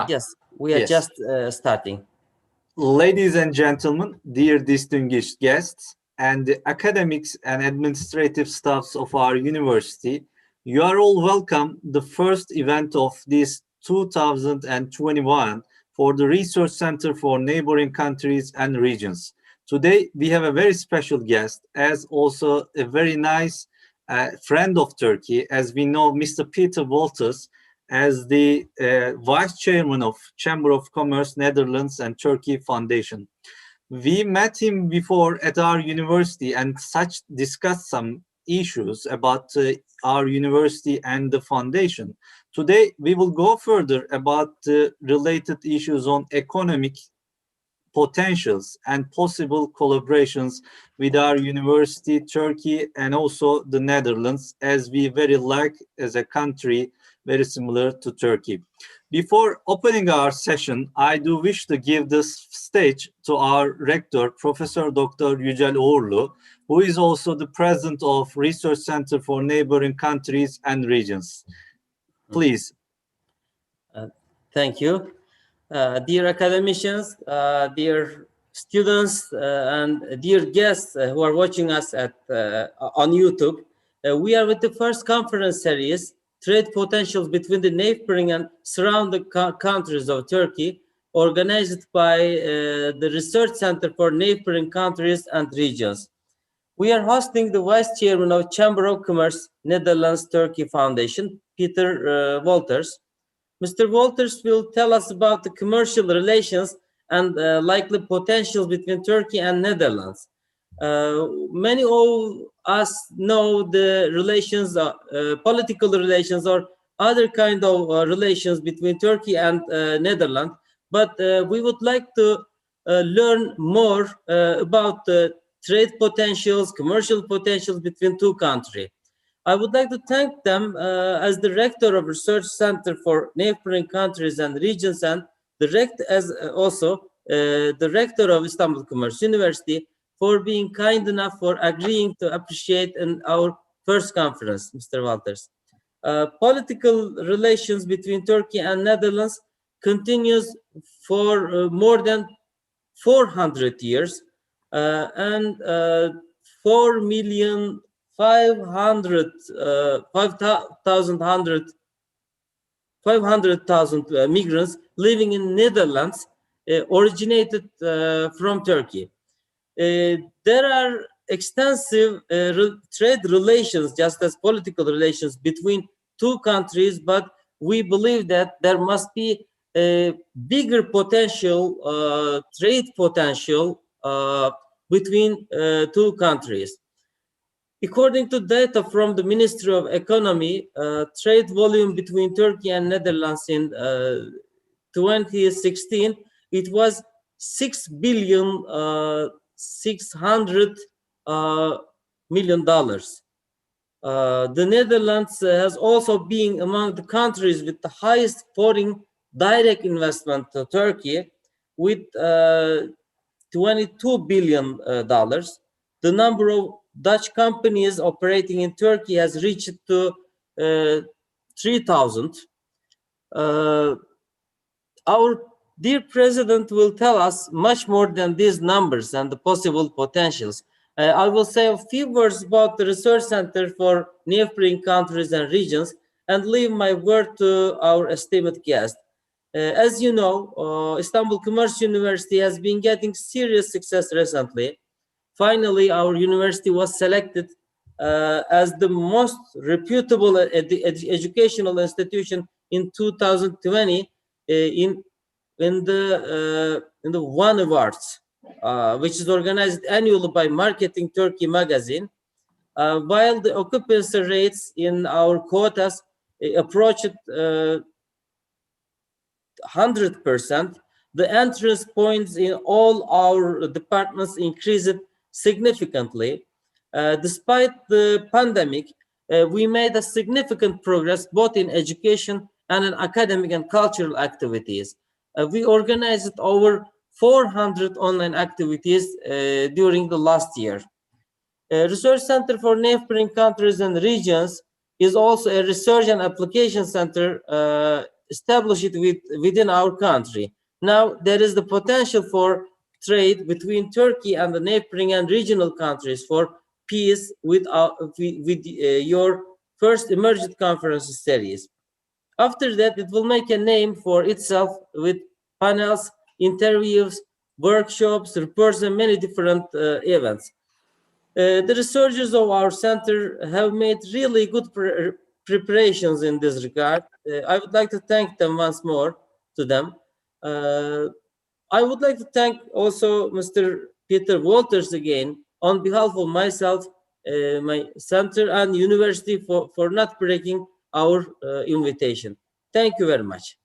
Yes, we are just starting. Ladies and gentlemen, dear distinguished guests, and the academics and administrative staffs of our university, you are all welcome the first event of this 2021 for the Research Center for Neighboring Countries and Regions. Today, we have a very special guest, as also a very nice friend of Turkey, as we know Mr. Peter Wolters, as the Vice Chairman of Chamber of Commerce, Netherlands and Turkey Foundation. We met him before at our university and discussed some issues about our university and the foundation. Today, we will go further about the related issues on economic potentials and possible collaborations with our university, Turkey, and also the Netherlands, as we very like as a country, very similar to Turkey. Before opening our session, I do wish to give this stage to our rector, Professor Dr. Yücel Uğur, who is also the president of Research Center for Neighboring Countries and Regions. Please. Thank you. Dear academicians, dear students, and dear guests who are watching us on YouTube, we are with the first conference series, Trade Potentials Between the Neighboring and Surrounding Countries of Turkey, organized by the Research Center for Neighboring Countries and Regions. We are hosting the Vice Chairman of Chamber of Commerce, Netherlands Turkey Foundation, Peter Wolters. Mr. Wolters will tell us about the commercial relations and likely potentials between Turkey and Netherlands. Many of us know the relations, political relations or other kind of relations between Turkey and Netherlands, but we would like to learn more about the trade potentials, commercial potentials between two countries. I would like to thank them as the rector of Research Center for Neighboring Countries and Regions and the rector of Istanbul Commerce University for being kind enough for agreeing to appreciate in our first conference, Mr. Wolters. Political relations between Turkey and Netherlands continues for more than 400 years and 500,000 migrants living in Netherlands originated from Turkey. There are extensive trade relations, just as political relations between two countries, but we believe that there must be a bigger potential, trade potential between two countries. According to data from the Ministry of Economy, trade volume between Turkey and Netherlands in 2016, it was $6 billion, $600 million. The Netherlands has also been among the countries with the highest foreign direct investment to Turkey with $22 billion. The number of Dutch companies operating in Turkey has reached to 3,000. Our dear president will tell us much more than these numbers and the possible potentials. I will say a few words about the Research Center for Neighboring Countries and Regions and leave my word to our esteemed guest. As you know, Istanbul Commerce University has been getting serious success recently. Finally, our university was selected as the most reputable educational institution in 2020 in the One Awards, which is organized annually by Marketing Turkey magazine. While the occupancy rates in our quotas approached 100%, the entrance points in all our departments increased significantly. Despite the pandemic, we made a significant progress both in education and in academic and cultural activities. We organized over 400 online activities during the last year. Research Center for Neighboring Countries and Regions is also a research and application center establish it within our country. Now, there is the potential for trade between Turkey and the neighboring and regional countries for peace with your first emergent conference series. After that, it will make a name for itself with panels, interviews, workshops, reports, and many different events. The researchers of our center have made really good preparations in this regard. I would like to thank them once more to them. I would like to thank also Mr. Peter Wolters again on behalf of myself, my center and university for not breaking our invitation. Thank you very much.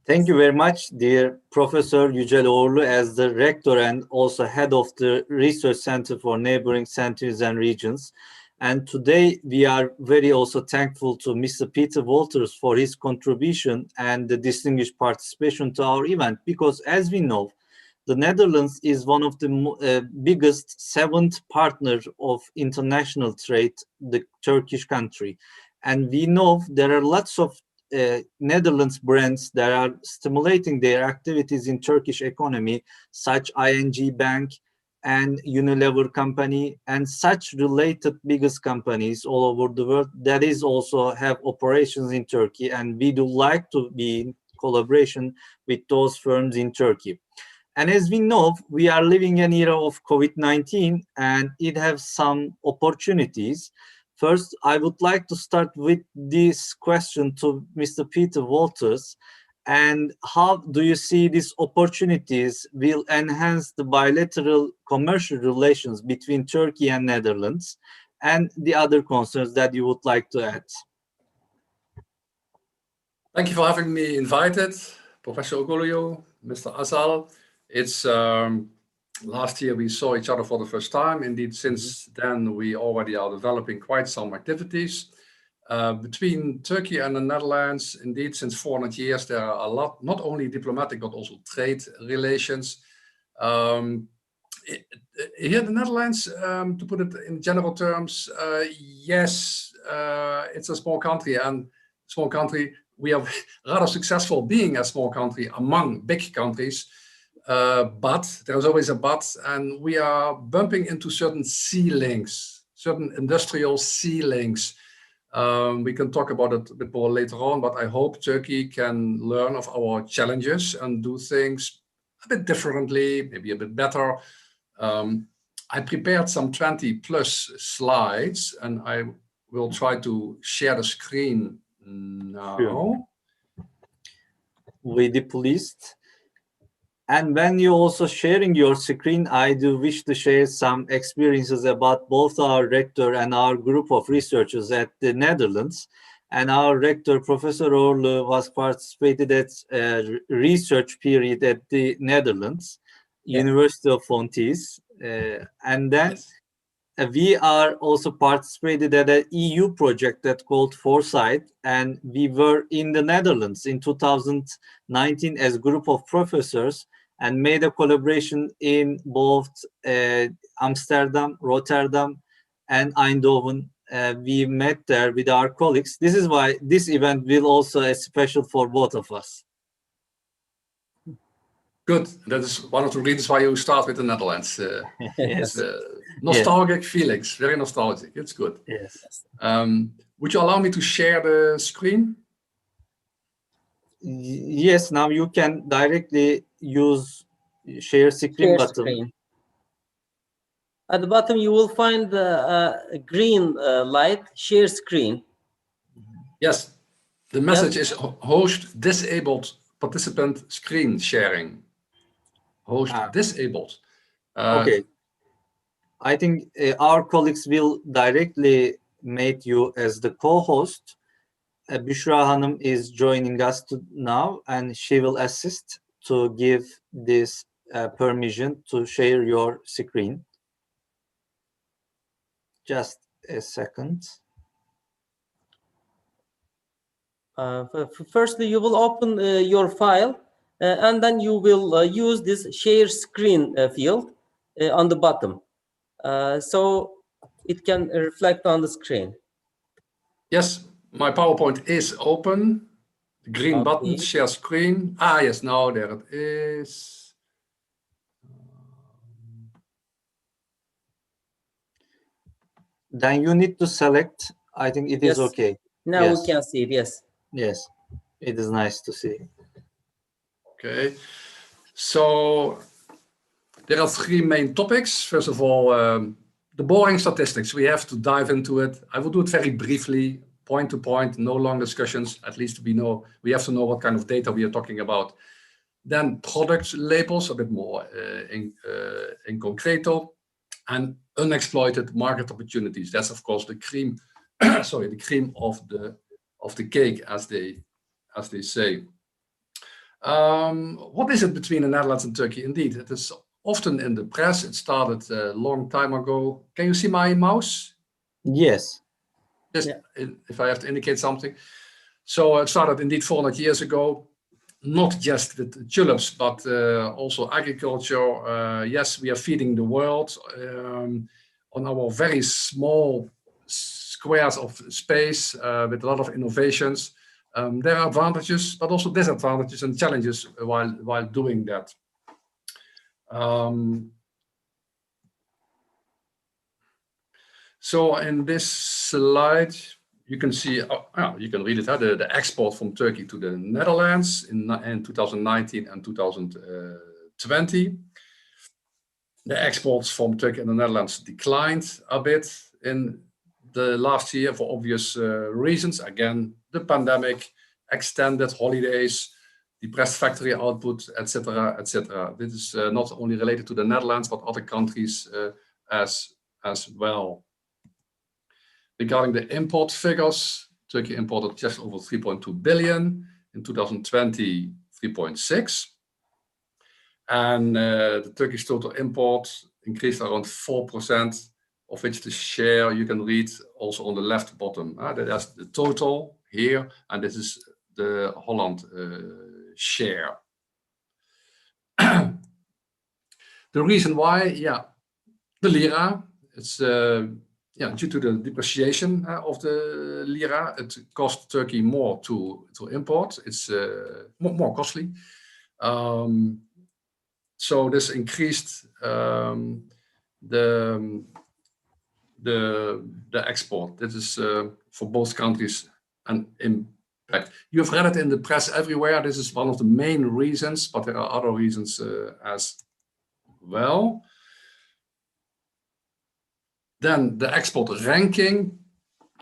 Thank you very much, dear Professor Yücel Uğurlu, as the rector and also head of the Research Center for Neighboring Centers and Regions. And today we are very also thankful to Mr. Peter Wolters for his contribution and the distinguished participation to our event, because as we know, the Netherlands is one of the biggest seventh partner of international trade, the Turkish country. And we know there are lots of Netherlands brands that are stimulating their activities in Turkish economy, such ING Bank and Unilever company and such related biggest companies all over the world that is also have operations in Turkey, and we do like to be in collaboration with those firms in Turkey. And as we know, we are living an era of COVID-19 and it has some opportunities. First, I would like to start with this question to Mr. Peter Wolters. And how do you see these opportunities will enhance the bilateral commercial relations between Turkey and Netherlands, and the other concerns that you would like to add? Thank you for having me invited, Professor Ogulio, Mr. Asal. It's last year we saw each other for the first time. Indeed, since then we already are developing quite some activities. Between Turkey and the Netherlands, indeed, since 400 years, there are a lot, not only diplomatic, but also trade relations. Here in the Netherlands, to put it in general terms, yes, it's a small country, and small country, we are rather successful being a small country among big countries. But there is always a but, and we are bumping into certain ceilings, certain industrial ceilings. We can talk about it a bit more later on, but I hope Turkey can learn of our challenges and do things a bit differently, maybe a bit better. I prepared some 20 plus slides, and I will try to share the screen now. Sure. We'll be pleased. And when you're also sharing your screen, I do wish to share some experiences about both our rector and our group of researchers at the Netherlands. And our rector, Professor Uğur, was participated at a research period at the Netherlands, University of Fontis. And then we are also participated at an EU project that called Foresight, and we were in the Netherlands in 2019 as a group of professors and made a collaboration in both Amsterdam, Rotterdam, and Eindhoven. We met there with our colleagues. This is why this event will also be special for both of us. Good. That is one of the reasons why you start with the Netherlands. Yes. Nostalgic feelings, very nostalgic. It's good. Yes. Would you allow me to share the screen? Yes, now you can directly use share screen button. Screen. At the bottom, you will find the green light, share screen. Yes, the message is host disabled participant screen sharing. Host disabled. Okay. I think our colleagues will directly make you as the co-host. Büşra Hanım is joining us now, and she will assist to give this permission to share your screen. Just a second. Firstly, you will open your file, and then you will use this share screen field on the bottom, so it can reflect on the screen. Yes, my PowerPoint is open. The green button, share screen. Ah, yes, now there it is. Then you need to select. I think it is okay. Now Yes. we can see it, yes. Yes, it is nice to see. Okay, so there are three main topics. First of all, the boring statistics. We have to dive into it. I will do it very briefly, point to point, no long discussions. At least we have to know what kind of data we are talking about. Then product labels, a bit more in concreto, and unexploited market opportunities. That's of course the cream, sorry, the cream of the cake, as they say. What is it between the Netherlands and Turkey? Indeed, it is often in the press. It started a long time ago. Can you see my mouse? Yes. Just if I have to indicate something. So it started indeed 400 years ago, not just with tulips, but also agriculture. Yes, we are feeding the world on our very small squares of space with a lot of innovations. There are advantages, but also disadvantages and challenges while doing that. So in this slide, you can see, you can read it, the export from Turkey to the Netherlands in 2019 and 2020. The exports from Turkey and the Netherlands declined a bit in the last year for obvious reasons. Again, the pandemic, extended holidays, depressed factory output, etc., etc. This is not only related to the Netherlands, but other countries as well. Regarding the import figures, Turkey imported just over 3.2 billion. In 2020, 3.6. And the Turkish total import increased around 4%, of which the share you can read also on the left bottom. That's the total here, and this is the Holland share. The reason why, the lira, it's due to the depreciation of the lira, it costs Turkey more to import. It's more costly. So this increased the export. This is for both countries an impact. You've read it in the press everywhere. This is one of the main reasons, but there are other reasons as well. Then the export ranking.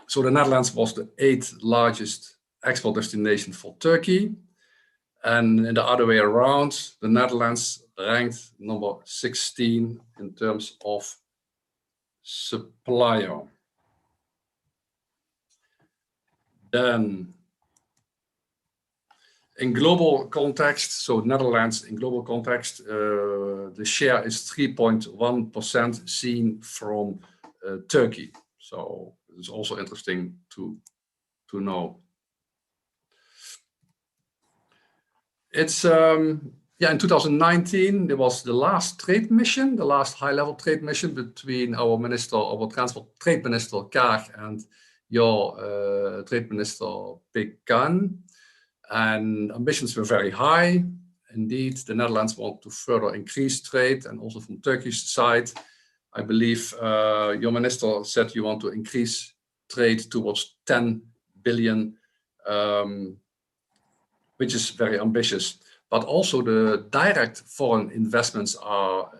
So the Netherlands was the 8th largest export destination for Turkey. And in the other way around, the Netherlands ranked number 16 in terms of supplier. Then in global context, so Netherlands in global context, the share is 3.1% seen from Turkey. So it's also interesting to know. It's in 2019 there was the last trade mission, the last high-level trade mission between our transport trade minister Kaag and your trade minister Pekan, and ambitions were very high. Indeed, the Netherlands want to further increase trade, and also from Turkish side, I believe your minister said you want to increase trade towards 10 billion, which is very ambitious. But also the direct foreign investments are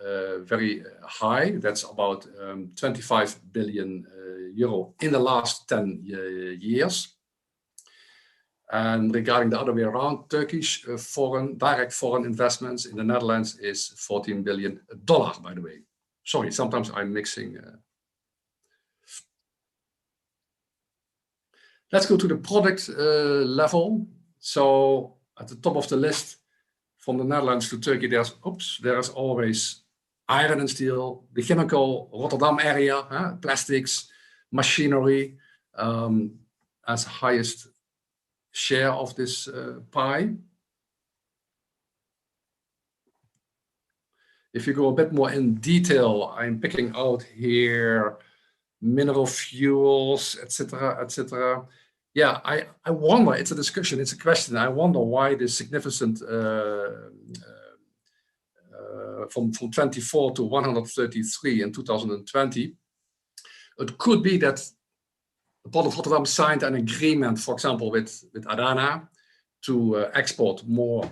very high. That's about 25 billion euro in the last 10 years. And regarding the other way around, Turkish direct foreign investments in the Netherlands is $14 billion, by the way. Sorry, sometimes I'm mixing. Let's go to the product level. So at the top of the list, from the Netherlands to Turkey, there's always iron and steel, the chemical Rotterdam area, plastics, machinery, as highest share of this pie. If you go a bit more in detail, I'm picking out here mineral fuels, etc., etc. yeah, I wonder, it's a discussion, it's a question. I wonder why this significant from 24 to 133 in 2020. It could be that the Port of Rotterdam signed an agreement, for example, with Adana to export more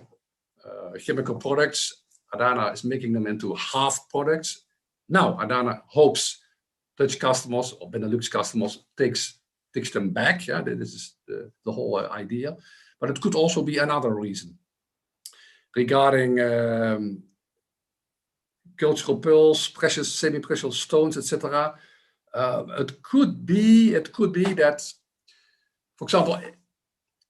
chemical products. Adana is making them into half products. Now Adana hopes Dutch customers or Benelux customers takes them back. Yeah, this is the whole idea. But it could also be another reason regarding cultural pearls, precious, semi-precious stones, etc. It could be that, for example,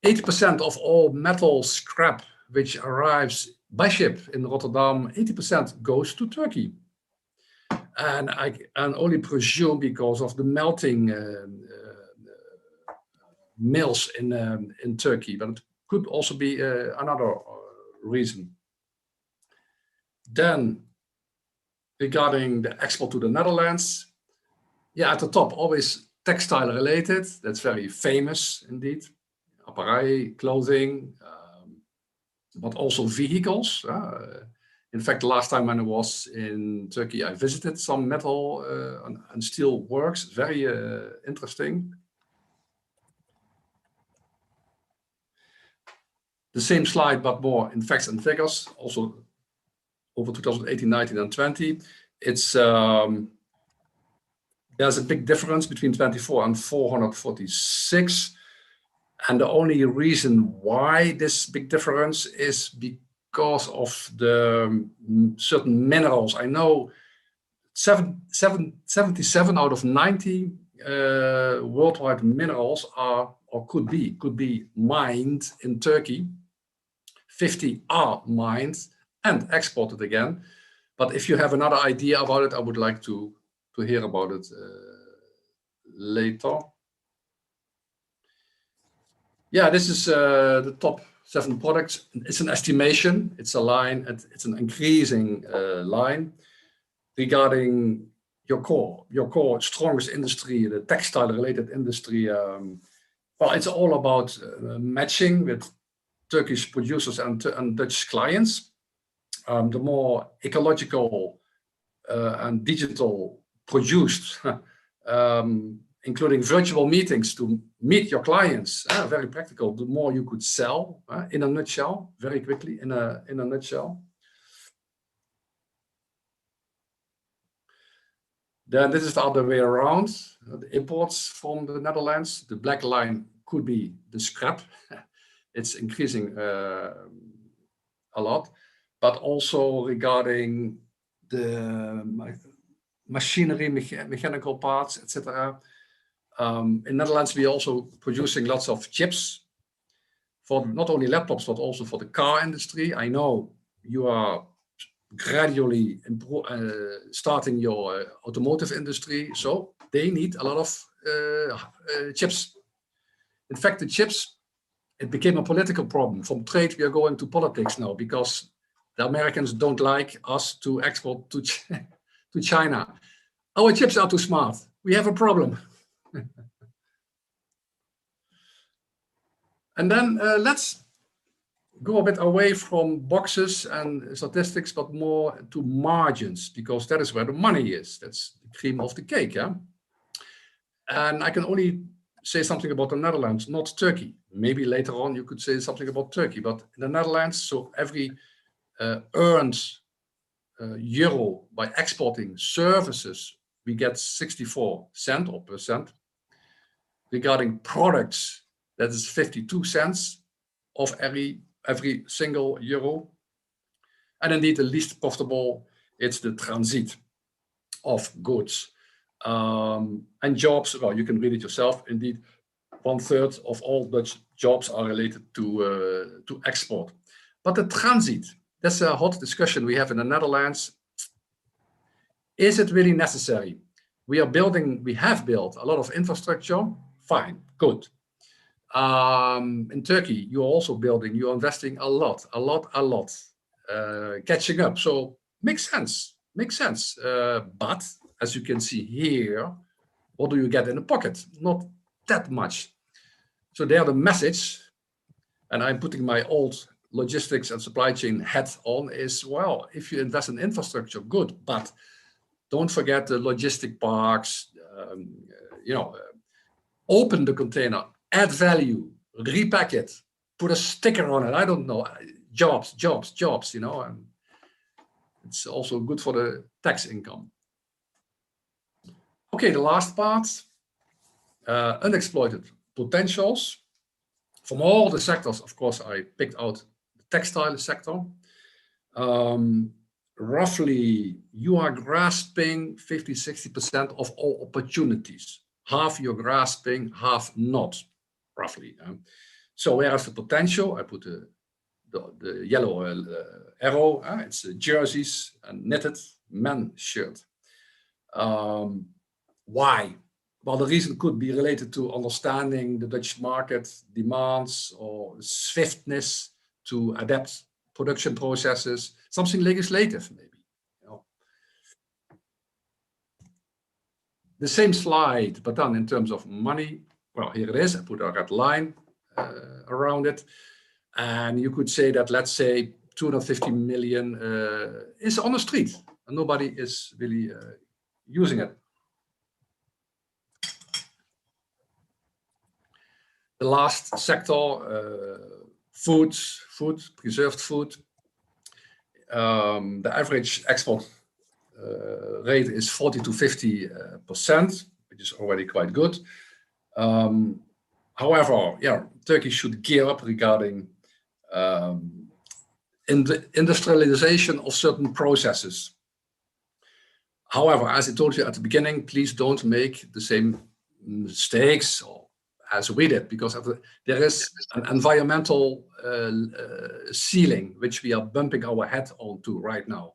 80% of all metal scrap which arrives by ship in Rotterdam, 80% goes to Turkey. And I can only presume because of the melting mills in Turkey, but it could also be another reason. Then, regarding the export to the Netherlands, yeah, at the top, always textile related. That's very famous indeed. Apparel, clothing, but also vehicles. In fact, the last time when I was in Turkey, I visited some metal and steel works. Very interesting. The same slide, but more in facts and figures. Also over 2018, 19, and 20. It's there's a big difference between 24 and 446. And the only reason why this big difference is because of the certain minerals. I know 77 out of 90 worldwide minerals are or could be mined in Turkey. 50 are mined and exported again. But if you have another idea about it, I would like to hear about it later. Yeah, this is the top 7 products. It's an estimation. It's a line. It's an increasing line regarding your core strongest industry, the textile-related industry. Well, it's all about matching with Turkish producers and Dutch clients. The more ecological and digital produced, including virtual meetings to meet your clients, very practical. The more you could sell, in a nutshell, very quickly, in a nutshell. Then this is the other way around. The imports from the Netherlands. The black line could be the scrap. It's increasing a lot, but also regarding the machinery, mechanical parts, etc. In Netherlands, we're also producing lots of chips for not only laptops, but also for the car industry. I know you are gradually starting your automotive industry, so they need a lot of chips. In fact, the chips, it became a political problem. From trade, we are going to politics now because the Americans don't like us to export to China. Our chips are too smart. We have a problem. And then let's go a bit away from boxes and statistics, but more to margins, because that is where the money is. That's the cream of the cake, yeah? And I can only say something about the Netherlands, not Turkey. Maybe later on you could say something about Turkey, but in the Netherlands, so every earned euro by exporting services, we get 64 cents or percent. Regarding products, that is 52 cents of every single euro. And indeed, the least profitable, it's the transit of goods. And jobs, well, you can read it yourself. Indeed, 1/3 of all Dutch jobs are related to export. But the transit, that's a hot discussion we have in the Netherlands. Is it really necessary? We have built a lot of infrastructure. Fine, good. In Turkey, you're also building, you're investing a lot, catching up. So makes sense. But as you can see here, what do you get in the pocket? Not that much. So there the message, and I'm putting my old logistics and supply chain hat on, is, well, if you invest in infrastructure, good, but don't forget the logistic parks, open the container, add value, repack it, put a sticker on it. I don't know, jobs, and it's also good for the tax income. Okay, the last part, unexploited potentials. From all the sectors, of course, I picked out the textile sector. Roughly, you are grasping 50-60% of all opportunities. Half you're grasping, half not, roughly. So where is the potential? I put the yellow arrow. It's jerseys and knitted men shirt. Why? Well, the reason could be related to understanding the Dutch market demands or swiftness to adapt production processes, something legislative maybe. The same slide, but then in terms of money, well, here it is. I put a red line around it. And you could say that, let's say, 250 million is on the street and nobody is really using it. The last sector, food, preserved food. The average export rate is 40-50%, which is already quite good. However, Turkey should gear up regarding industrialization of certain processes. However, as I told you at the beginning, please don't make the same mistakes as we did, because there is an environmental ceiling which we are bumping our head onto right now.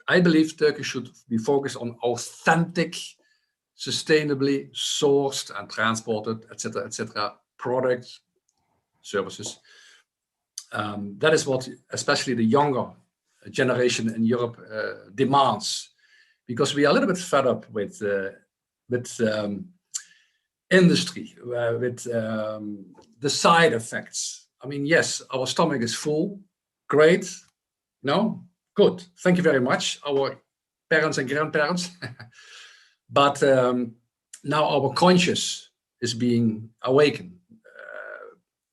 I believe Turkey should be focused on authentic, sustainably sourced and transported, etc., products, services. That is what especially the younger generation in Europe demands, because we are a little bit fed up with industry, with the side effects. I mean, yes, our stomach is full, great, good, thank you very much, our parents and grandparents. But now our conscience is being awakened.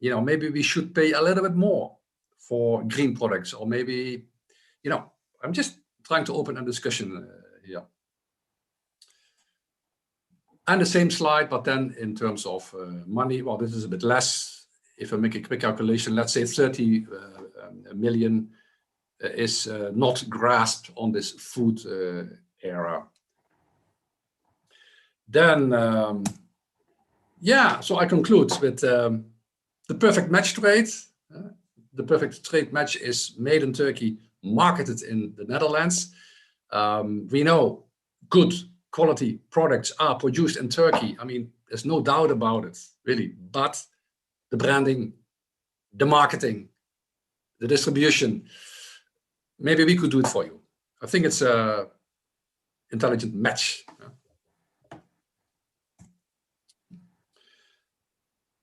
Maybe we should pay a little bit more for green products, or maybe, I'm just trying to open a discussion here. And the same slide, but then in terms of money, well, this is a bit less. If I make a quick calculation, let's say 30 million is not grasped on this food era. Then, so I conclude with the perfect match trade. The perfect trade match is made in Turkey, marketed in the Netherlands. We know good quality products are produced in Turkey. I mean, there's no doubt about it, really. But the branding, the marketing, the distribution, maybe we could do it for you. I think it's an intelligent match.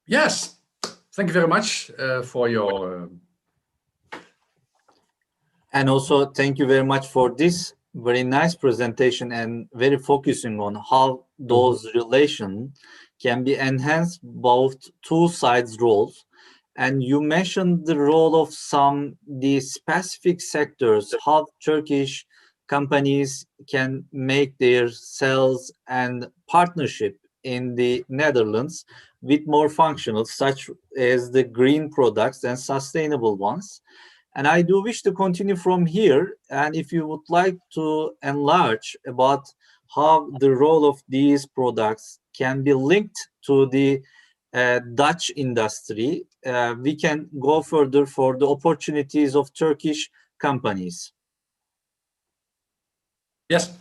Yes, thank you very much for your... And also, thank you very much for this very nice presentation and very focusing on how those relations can be enhanced, both two sides' roles. And you mentioned the role of the specific sectors, how Turkish companies can make their sales and partnership in the Netherlands with more functional, such as the green products and sustainable ones. And I do wish to continue from here. And if you would like to enlarge about how the role of these products can be linked to the Dutch industry, we can go further for the opportunities of Turkish companies. Yes.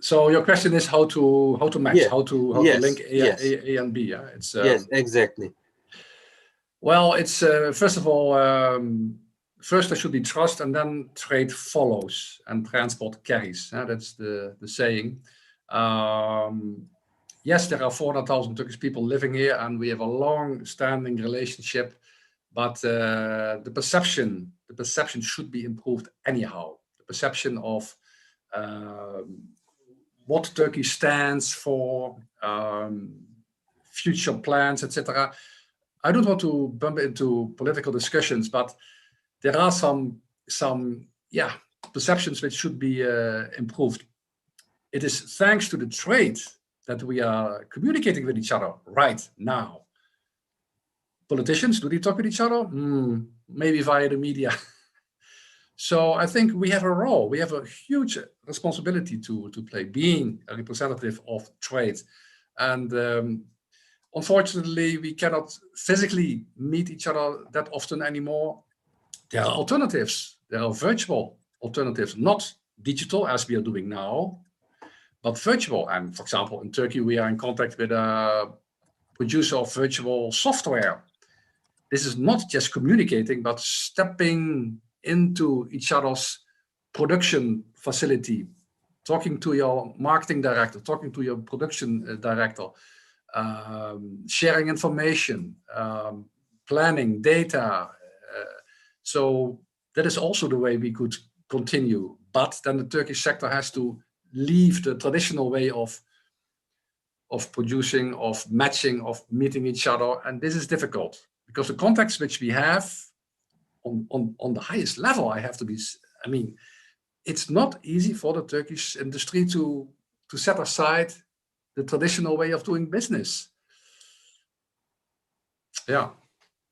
So your question is how to match, how to link A and B. Yeah, it's yes, exactly. Well, it's first of all, first there should be trust, and then trade follows and transport carries. That's the saying. yes, there are 400,000 Turkish people living here, and we have a long-standing relationship. But the perception should be improved anyhow. The perception of what Turkey stands for, future plans, etc. I don't want to bump into political discussions, but there are some perceptions which should be improved. It is thanks to the trade that we are communicating with each other right now. Politicians, do they talk with each other? Maybe via the media. So I think we have a role. We have a huge responsibility to play, being a representative of trade. And unfortunately, we cannot physically meet each other that often anymore. There are alternatives. There are virtual alternatives, not digital as we are doing now, but virtual. And for example, in Turkey, we are in contact with a producer of virtual software. This is not just communicating, but stepping into each other's production facility, talking to your marketing director, talking to your production director, sharing information, planning, data. So that is also the way we could continue. But then the Turkish sector has to leave the traditional way of producing, of matching, of meeting each other. And this is difficult because the context which we have on the highest level, it's not easy for the Turkish industry to set aside the traditional way of doing business. Yeah.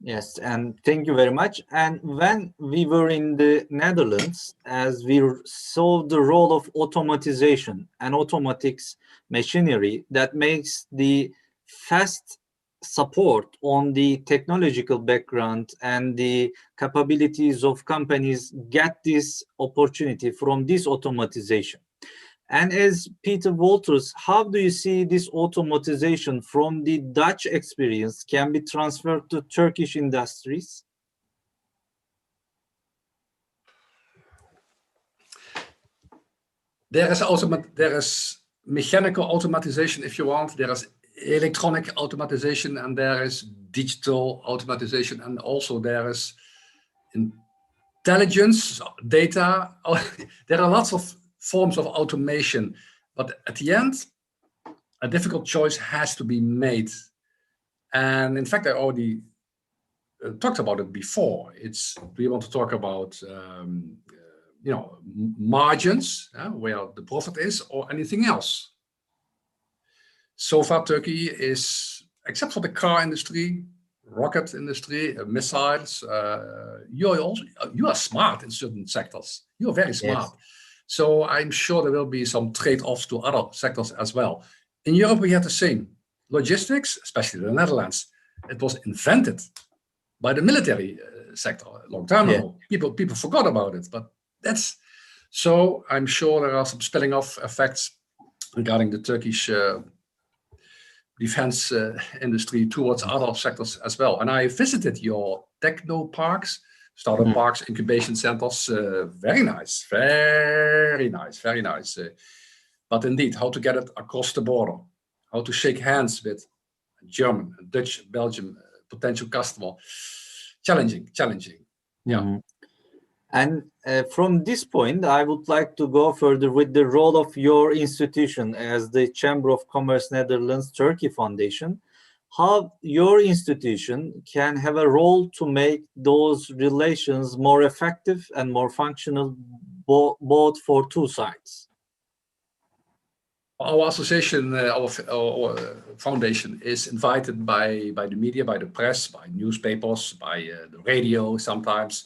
Yes, and thank you very much. And when we were in the Netherlands, as we saw the role of automatization and automatics machinery that makes the fast support on the technological background and the capabilities of companies get this opportunity from this automatization. And as Peter Wolters, how do you see this automatization from the Dutch experience can be transferred to Turkish industries? There is mechanical automatization, if you want. There is electronic automatization, and there is digital automatization, and also there is intelligence, data. There are lots of forms of automation, but at the end, a difficult choice has to be made. And in fact, I already talked about it before. Do you want to talk about margins, where the profit is, or anything else? So far, Turkey is, except for the car industry, rocket industry, missiles, you are smart in certain sectors. You are very smart. Yes. So I'm sure there will be some trade-offs to other sectors as well. In Europe, we have the same. Logistics, especially the Netherlands, it was invented by the military sector a long time ago. People forgot about it, but so I'm sure there are some spilling off effects regarding the Turkish defense industry towards other sectors as well. And I visited your techno parks, startup parks, incubation centers. Very nice, very nice, very nice. But indeed, how to get it across the border, how to shake hands with a German, a Dutch, Belgium potential customer. Challenging. Yeah. Mm-hmm. And from this point, I would like to go further with the role of your institution as the Chamber of Commerce Netherlands Turkey Foundation. How your institution can have a role to make those relations more effective and more functional, both for two sides. Our association, our foundation is invited by the media, by the press, by newspapers, by the radio sometimes,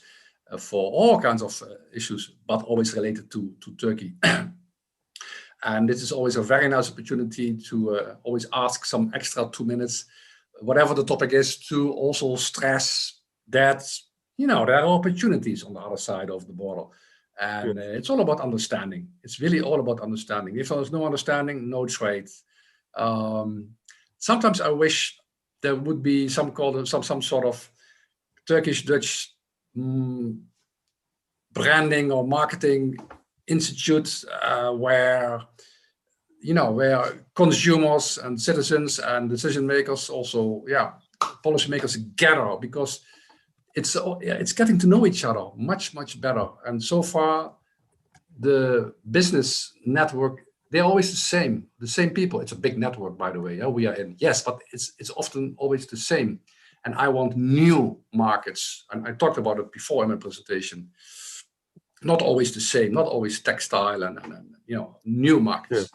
for all kinds of issues, but always related to Turkey. And this is always a very nice opportunity to always ask some extra 2 minutes, whatever the topic is, to also stress that, there are opportunities on the other side of the border. And it's all about understanding. It's really all about understanding. If there's no understanding, no trade. Sometimes I wish there would be some sort of Turkish-Dutch branding or marketing institute where where consumers and citizens and decision makers also, policy makers gather, because it's getting to know each other much better. And so far, the business network, they're always the same people. It's a big network, by the way. We are in, yes, but it's often always the same. And I want new markets, and I talked about it before in my presentation. Not always the same, not always textile, and new markets.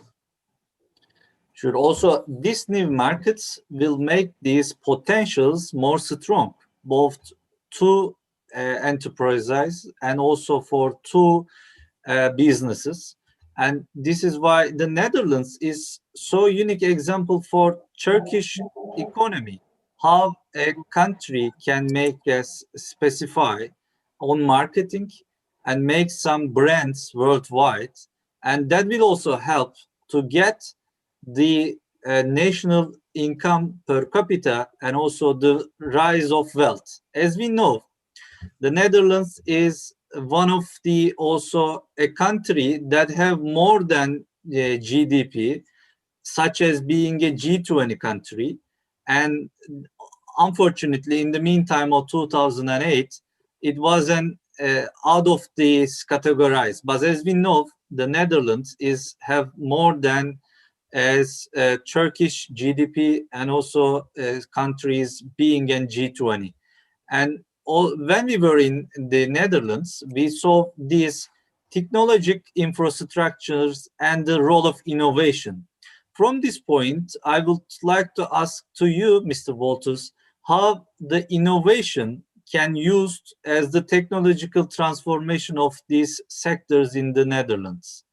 Sure. Also, these new markets will make these potentials more strong, both to enterprises and also for two businesses. And this is why the Netherlands is so unique example for Turkish economy. How a country can make us specify on marketing and make some brands worldwide, and that will also help to get the national income per capita and also the rise of wealth. As we know, the Netherlands is one of the also a country that have more than GDP, such as being a G20 country. And unfortunately, in the meantime of 2008, it wasn't out of this categorized. But as we know, the Netherlands have more than as Turkish GDP and also countries being in G20. And when we were in the Netherlands, we saw these technological infrastructures and the role of innovation. From this point, I would like to ask to you, Mr. Wolters, how the innovation can used as the technological transformation of these sectors in the Netherlands.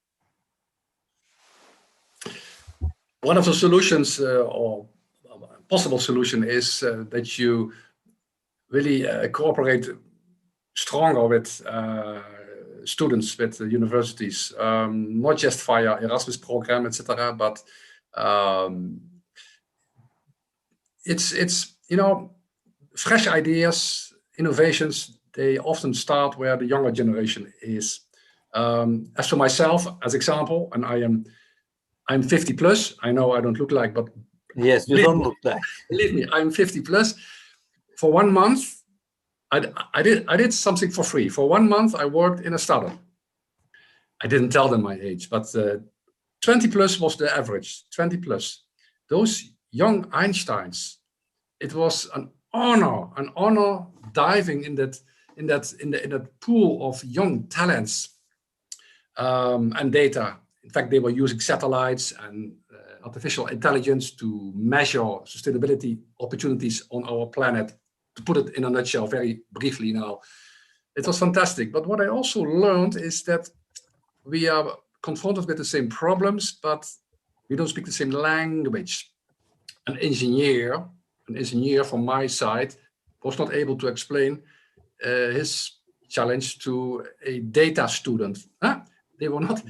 One of the solutions or possible solution is that you really cooperate stronger with students, with universities, not just via Erasmus program, etc. But it's fresh ideas, innovations. They often start where the younger generation is. As for myself, as example, and I'm 50 plus. I know I don't look like, but yes, you don't look like. Believe me, I'm 50 plus. For 1 month, I did something for free. For 1 month, I worked in a startup. I didn't tell them my age, but 20 plus was the average. 20 plus. Those young Einsteins. It was an honor diving in that pool of young talents and data. In fact, they were using satellites and artificial intelligence to measure sustainability opportunities on our planet. To put it in a nutshell, very briefly now, it was fantastic. But what I also learned is that we are confronted with the same problems, but we don't speak the same language. An engineer from my side was not able to explain his challenge to a data student. They were not,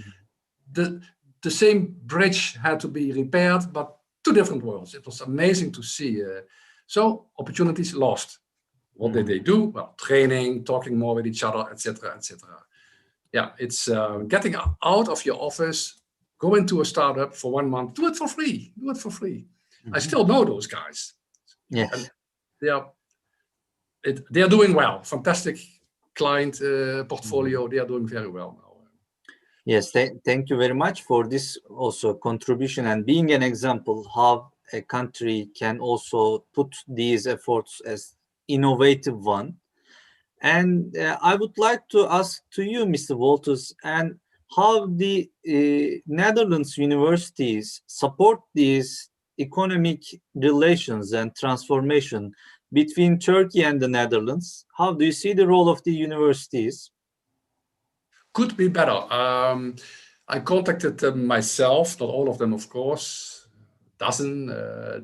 the same bridge had to be repaired, but two different worlds. It was amazing to see. So opportunities lost. What did they do? Well, training, talking more with each other, etc., etc. Yeah, it's getting out of your office, go into a startup for 1 month, do it for free. Do it for free. I still know those guys. Yes. And they are doing well. Fantastic client portfolio. They are doing very well now. Yes, thank you very much for this also contribution and being an example how a country can also put these efforts as innovative one. And I would like to ask to you, Mr. Wolters, and how the Netherlands universities support these economic relations and transformation between Turkey and the Netherlands. How do you see the role of the universities? Could be better. I contacted them myself, not all of them, of course. Dozen.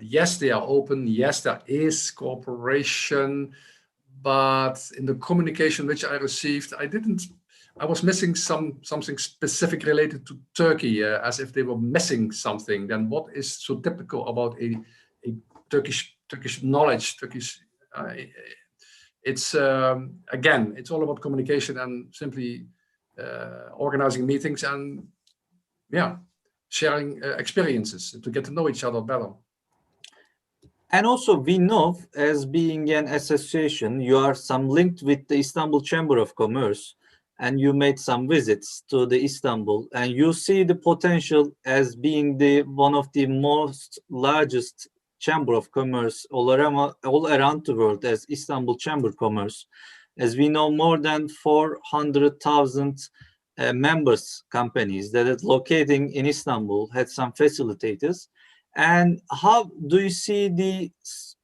Yes, they are open. Yes, there is cooperation. But in the communication which I received, I was missing something specific related to Turkey, as if they were missing something. Then what is so typical about a Turkish knowledge? It's again, it's all about communication and simply organizing meetings, and yeah, sharing experiences to get to know each other better. And also we know, as being an association, you are some linked with the Istanbul Chamber of Commerce, and you made some visits to the Istanbul, and you see the potential as being the one of the most largest Chamber of Commerce all around the world as Istanbul Chamber of Commerce. As we know, more than 400,000 members companies that are locating in Istanbul had some facilitators. And how do you see the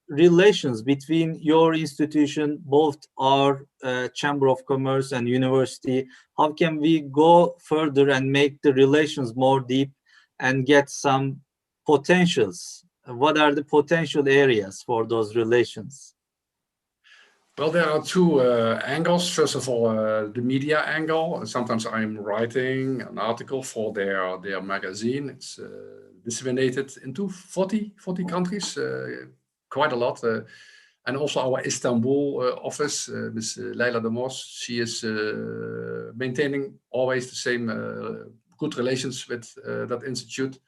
relations between your institution, both our Chamber of Commerce and university? How can we go further and make the relations more deep and get some potentials? What are the potential areas for those relations? Well, there are two angles. First of all, the media angle. Sometimes I'm writing an article for their magazine. It's disseminated into 40 countries, quite a lot. And also our Istanbul office, Ms. Leila de Mos, she is maintaining always the same good relations with that institute.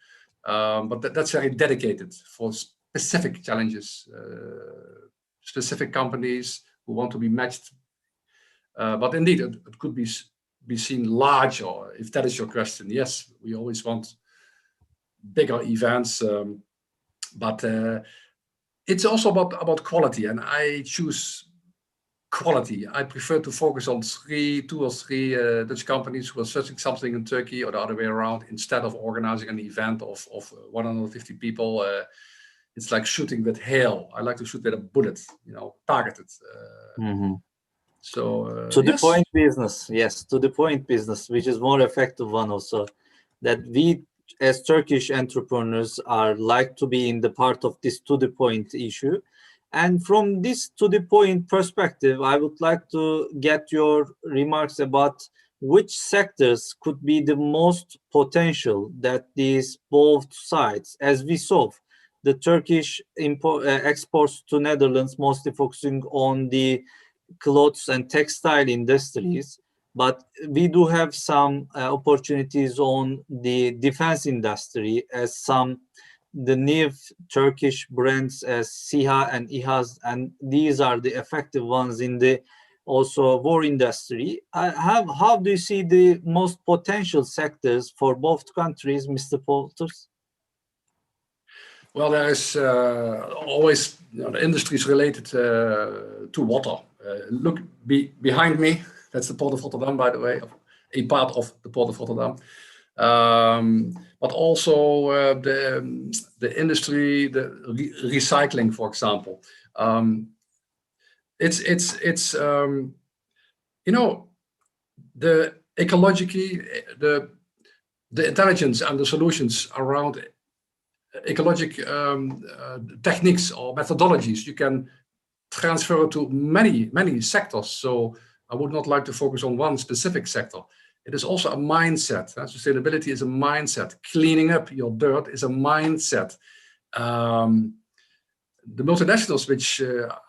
But that's very dedicated for specific challenges, specific companies who want to be matched. But indeed, it could be seen larger, if that is your question. Yes, we always want bigger events, but it's also about quality, and I choose quality. I prefer to focus on two or three Dutch companies who are searching something in Turkey or the other way around, instead of organizing an event of 150 people. It's like shooting with hail. I like to shoot with a bullet, targeted. So to the yes. point business, yes, to the point business, which is more effective one also. That we, as Turkish entrepreneurs, are like to be in the part of this to the point issue. And from this to the point perspective, I would like to get your remarks about which sectors could be the most potential that these both sides, as we saw, the Turkish exports to Netherlands mostly focusing on the clothes and textile industries, but we do have some opportunities on the defense industry, as the new Turkish brands as SİHA and İHA, and these are the effective ones in the also war industry. How do you see the most potential sectors for both countries, Mr. Wolters? Well, there is always the industries related to water. Look behind me. That's the Port of Rotterdam, by the way, a part of the Port of Rotterdam. But also the industry, the recycling, for example. It's the ecology, the intelligence and the solutions around ecologic techniques or methodologies you can transfer to many sectors. So I would not like to focus on one specific sector. It is also a mindset. Sustainability is a mindset. Cleaning up your dirt is a mindset. The multinationals, which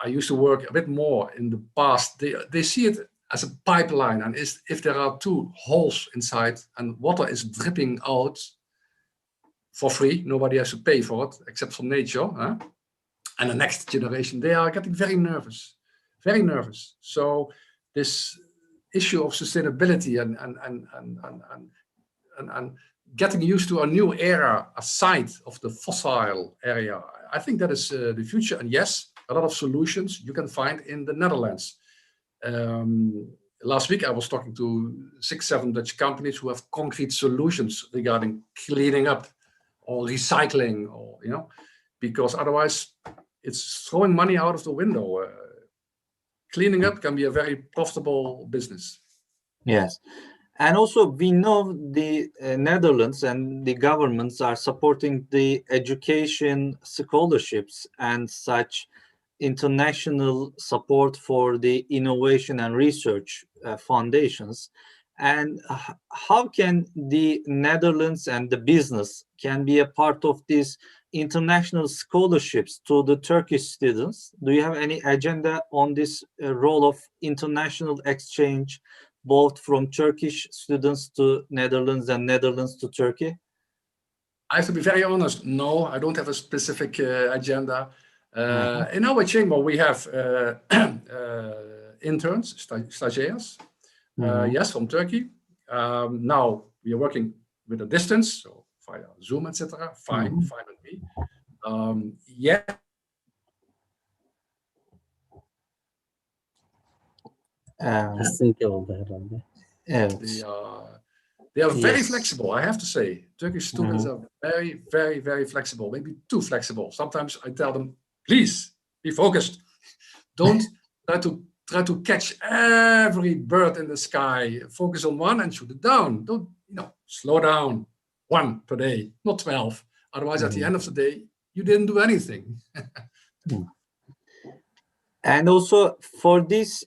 I used to work a bit more in the past, they see it as a pipeline. And if there are two holes inside and water is dripping out for free, nobody has to pay for it except for nature. And the next generation, they are getting very nervous. So this issue of sustainability and getting used to a new era aside of the fossil area, I think that is the future. And yes, a lot of solutions you can find in the Netherlands. Last week I was talking to 6-7 Dutch companies who have concrete solutions regarding cleaning up or recycling, or because otherwise it's throwing money out of the window. Cleaning up can be a very profitable business. Yes. And also we know the Netherlands and the governments are supporting the education scholarships and such international support for the innovation and research foundations. And how can the Netherlands and the business can be a part of these international scholarships to the Turkish students? Do you have any agenda on this role of international exchange, both from Turkish students to Netherlands and Netherlands to Turkey? I have to be very honest. No, I don't have a specific agenda. In our chamber, we have interns, stagiaires, yes, from Turkey. Now we are working with a distance, so via Zoom, etc. Fine with me. Yeah. They are very flexible, I have to say. Turkish students are very, very, very flexible, maybe too flexible. Sometimes I tell them, please be focused. Don't try to catch every bird in the sky. Focus on one and shoot it down. Don't, slow down. 1 per day, not 12. Otherwise, at the end of the day, you didn't do anything. And also for these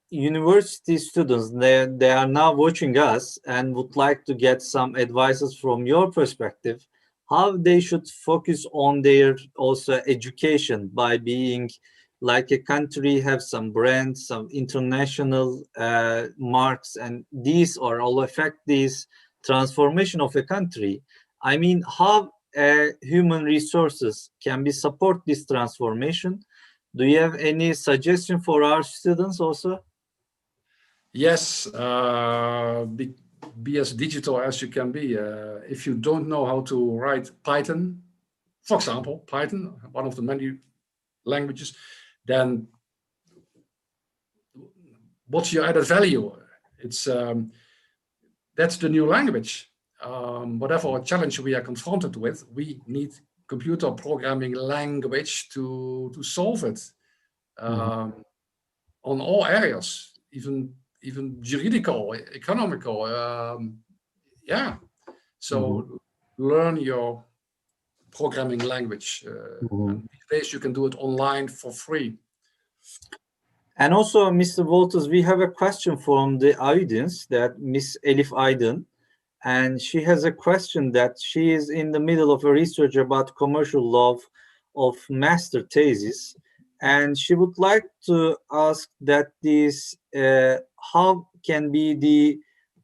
university students, they are now watching us and would like to get some advices from your perspective, how they should focus on their also education by being like a country, have some brands, some international marks, and these are all affect this transformation of a country. I mean, how human resources can be support this transformation? Do you have any suggestion for our students also? Yes, be as digital as you can be. If you don't know how to write Python, for example, Python, one of the many languages, then what's your added value? It's that's the new language. Whatever challenge we are confronted with, we need computer programming language to solve it on all areas, even juridical, economical. So learn your programming language. And these days you can do it online for free. And also, Mr. Wolters, we have a question from the audience, that Miss Elif Aydın, and she has a question that she is in the middle of a research about commercial law of master thesis, and she would like to ask that this how can be the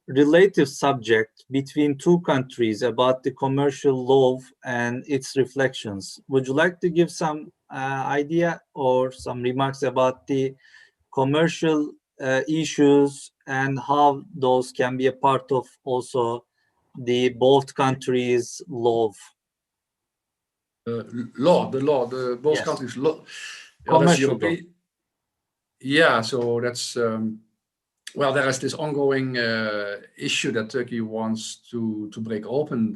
relative subject between two countries about the commercial law and its reflections. Would you like to give some idea or some remarks about the commercial issues and how those can be a part of also the both countries' law? The both countries' law. Commercial law. Yeah, so that's well, there is this ongoing issue that Turkey wants to break open,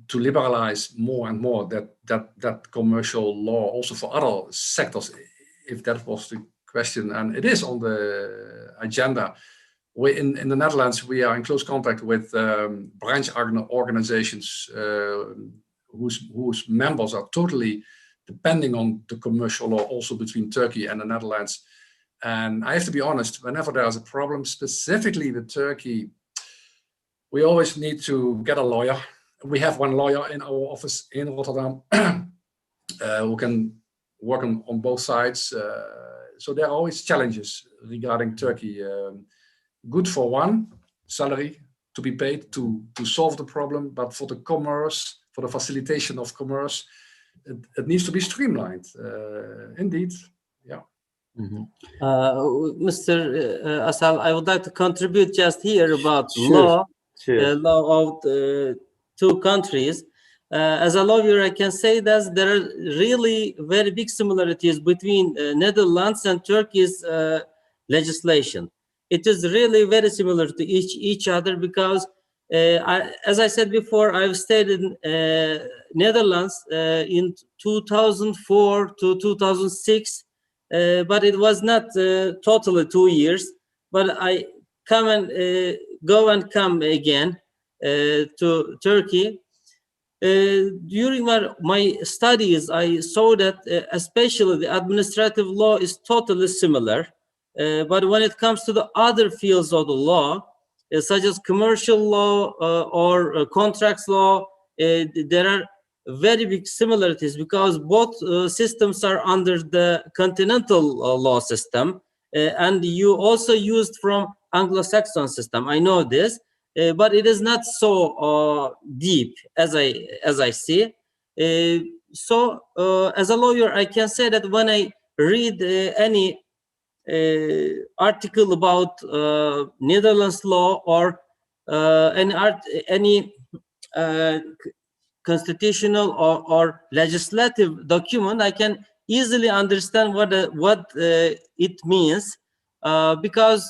to liberalize more and more that commercial law also for other sectors, if that was the question, and it is on the agenda. In the Netherlands, we are in close contact with branch organizations whose members are totally depending on the commercial law also between Turkey and the Netherlands. And I have to be honest, whenever there's a problem specifically with Turkey, we always need to get a lawyer. We have one lawyer in our office in Rotterdam who can work on both sides. So there are always challenges regarding Turkey. Good for one, salary to be paid to solve the problem, but for the commerce, for the facilitation of commerce, it needs to be streamlined. Indeed, yeah. Mr. Asal, I would like to contribute just here about Sure. law of two countries. As a lawyer, I can say that there are really very big similarities between Netherlands and Turkey's legislation. It is really very similar to each other because, as I said before, I've stayed in Netherlands in 2004 to 2006, but it was not totally 2 years. But I come and go and come again to Turkey. During my studies, I saw that especially the administrative law is totally similar. But when it comes to the other fields of the law, such as commercial law or contracts law, there are very big similarities because both systems are under the continental law system, and you also used from Anglo-Saxon system. I know this, but it is not so deep as I see. So as a lawyer, I can say that when I read any article about Netherlands law or any constitutional or legislative document, I can easily understand what it means, because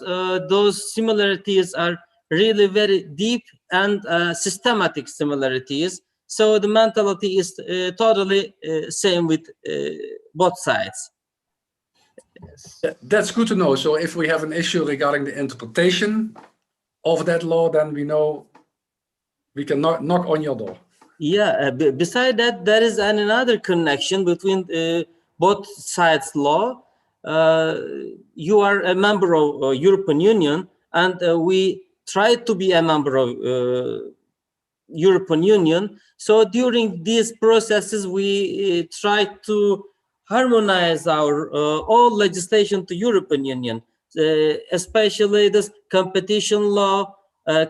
those similarities are really very deep and systematic similarities. So the mentality is totally same with both sides. Yes. That's good to know. So if we have an issue regarding the interpretation of that law, then we know we can knock on your door. Yeah, beside that, there is another connection between both sides' law. You are a member of European Union, and we try to be a member of European Union. So during these processes, we try to harmonize our all legislation to European Union, especially this competition law,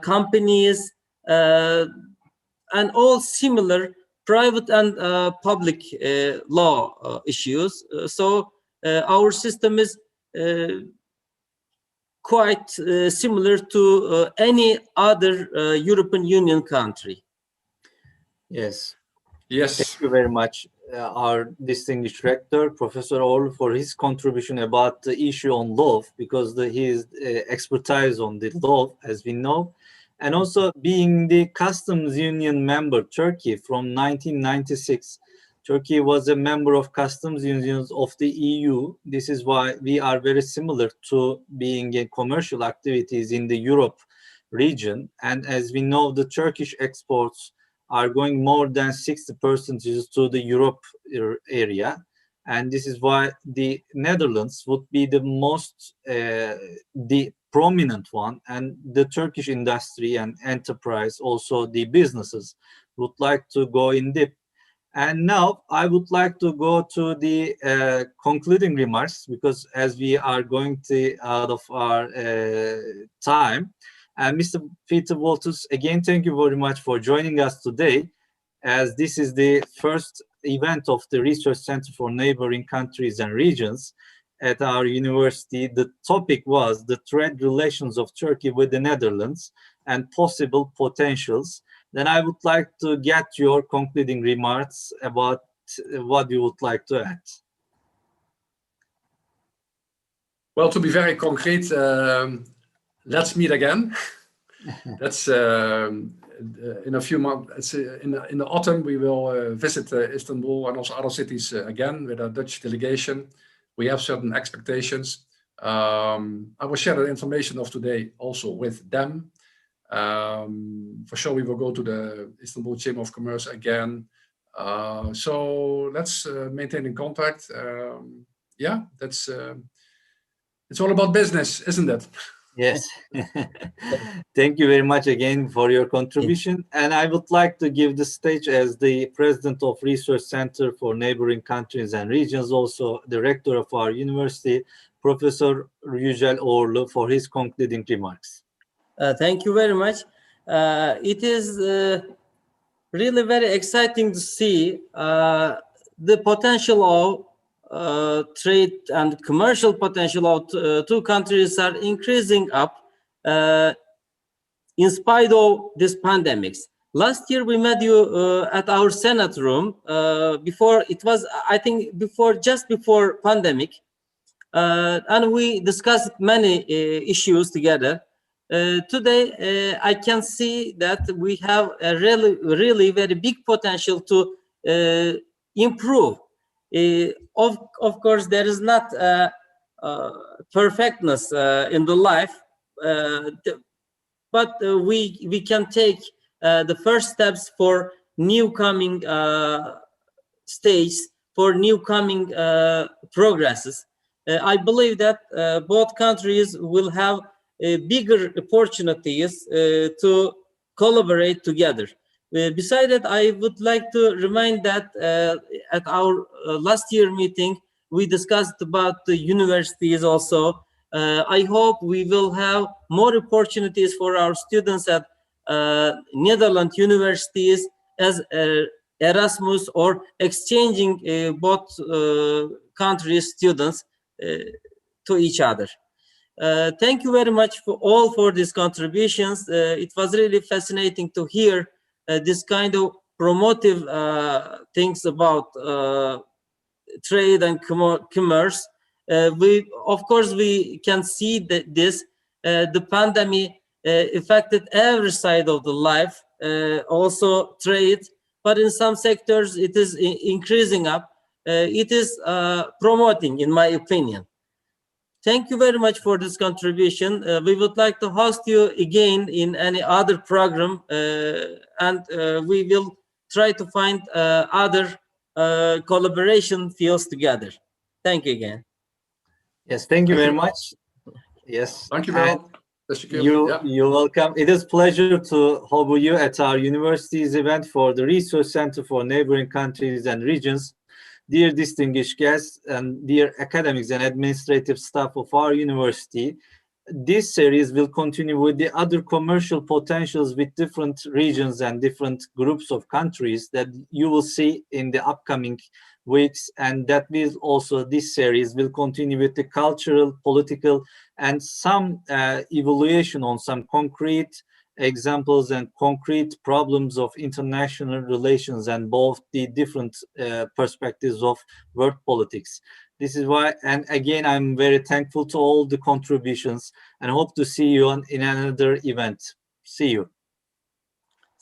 companies, and all similar private and public law issues. So our system is quite similar to any other European Union country. Yes. Yes. Thank you very much, our distinguished rector, Professor Uğur, for his contribution about the issue on law, because his expertise on the law, as we know, and also being the customs union member, Turkey, from 1996. Turkey was a member of customs unions of the EU. This is why we are very similar to being in commercial activities in the Europe region. And as we know, the Turkish exports are going more than 60% to the Europe area. And this is why the Netherlands would be the most, the prominent one, and the Turkish industry and enterprise, also the businesses, would like to go in deep. And now I would like to go to the concluding remarks, because as we are going out of our time, and Mr. Peter Wolters, again, thank you very much for joining us today, as this is the first event of the Research Center for Neighboring Countries and Regions at our university. The topic was the trade relations of Turkey with the Netherlands and possible potentials. Then I would like to get your concluding remarks about what you would like to add. Well, to be very concrete, let's meet again. That's in a few months. In the autumn, we will visit Istanbul and also other cities again with a Dutch delegation. We have certain expectations. I will share the information of today also with them. For sure, we will go to the Istanbul Chamber of Commerce again. So let's maintain in contact. Yeah, that's it's all about business, isn't it? Yes. Thank you very much again for your contribution. And I would like to give the stage as the president of Research Center for Neighboring Countries and Regions, also the rector of our university, Professor Yücel Uğur, for his concluding remarks. Thank you very much. It is really very exciting to see the potential of trade and commercial potential of two countries are increasing up in spite of this pandemics. Last year we met you at our Senate room before it was, I think, just before pandemic, and we discussed many issues together. Today I can see that we have a really very big potential to improve. Of course, there is not perfectness in the life, but we can take the first steps for new coming stage, for new coming progresses. I believe that both countries will have bigger opportunities to collaborate together. Besides that, I would like to remind that at our last year meeting, we discussed about the universities also. I hope we will have more opportunities for our students at Netherlands universities as Erasmus or exchanging both countries' students to each other. Thank you very much for these contributions. It was really fascinating to hear this kind of promotive things about trade and commerce. Of course, we can see that the pandemic affected every side of the life, also trade, but in some sectors it is increasing up. It is promoting, in my opinion. Thank you very much for this contribution. We would like to host you again in any other program, and we will try to find other collaboration fields together. Thank you again. Yes, thank you very much. Yes. Dankjewel. You're welcome. It is a pleasure to have you at our university's event for the Research Center for Neighboring Countries and Regions. Dear distinguished guests and dear academics and administrative staff of our university, this series will continue with the other commercial potentials with different regions and different groups of countries that you will see in the upcoming weeks, and that will also, this series will continue with the cultural, political, and some evaluation on some concrete examples and concrete problems of international relations and both the different perspectives of world politics. This is why, and again, I'm very thankful to all the contributions and hope to see you in another event. See you.